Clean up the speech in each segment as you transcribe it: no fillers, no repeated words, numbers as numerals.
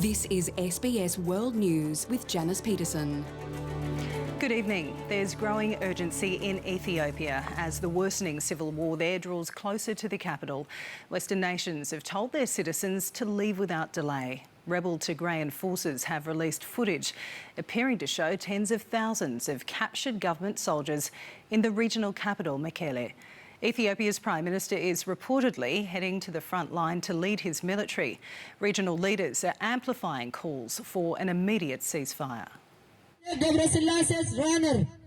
This is SBS World News with Janice Peterson. Good evening. There's growing urgency in Ethiopia as the worsening civil war there draws closer to the capital. Western nations have told their citizens to leave without delay. Rebel Tigrayan forces have released footage appearing to show tens of thousands of captured government soldiers in the regional capital, Mekele. Ethiopia's Prime Minister is reportedly heading to the front line to lead his military. Regional leaders are amplifying calls for an immediate ceasefire.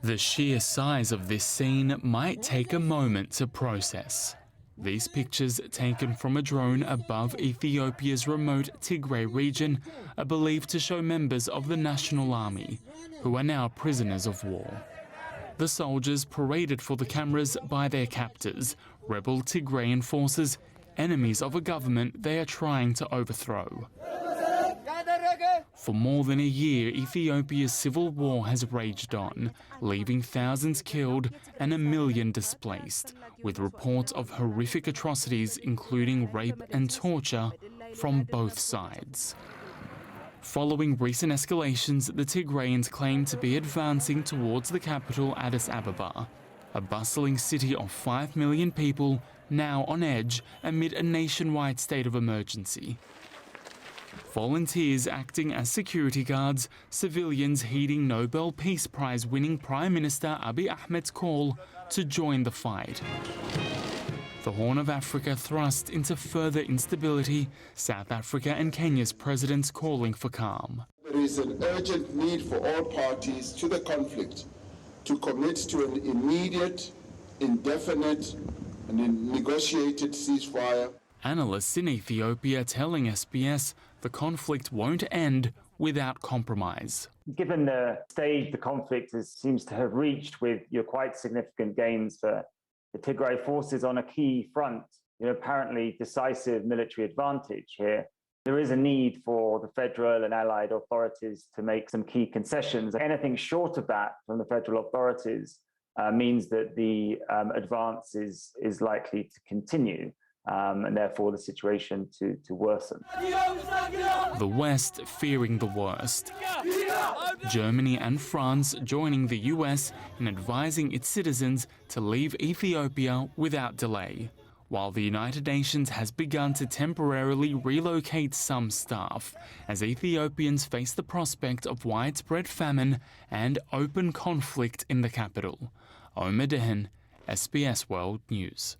The sheer size of this scene might take a moment to process. These pictures, taken from a drone above Ethiopia's remote Tigray region, are believed to show members of the National Army, who are now prisoners of war. The soldiers paraded for the cameras by their captors, rebel Tigrayan forces, enemies of a government they are trying to overthrow. For more than a year, Ethiopia's civil war has raged on, leaving thousands killed and 1 million displaced, with reports of horrific atrocities including rape and torture from both sides. Following recent escalations, the Tigrayans claim to be advancing towards the capital Addis Ababa, a bustling city of 5 million people now on edge amid a nationwide state of emergency. Volunteers acting as security guards, civilians heeding Nobel Peace Prize winning Prime Minister Abiy Ahmed's call to join the fight. The Horn of Africa thrust into further instability, South Africa and Kenya's presidents calling for calm. There is an urgent need for all parties to the conflict to commit to an immediate, indefinite and negotiated ceasefire. Analysts in Ethiopia telling SBS the conflict won't end without compromise. Given the stage the conflict seems to have reached, with quite significant gains for the Tigray forces on a key front, apparently decisive military advantage here, there is a need for the federal and allied authorities to make some key concessions. Anything short of that from the federal authorities means that the advance is likely to continue. And therefore the situation to worsen. The West fearing the worst. Germany and France joining the US in advising its citizens to leave Ethiopia without delay, while the United Nations has begun to temporarily relocate some staff as Ethiopians face the prospect of widespread famine and open conflict in the capital. Omar Dehan, SBS World News.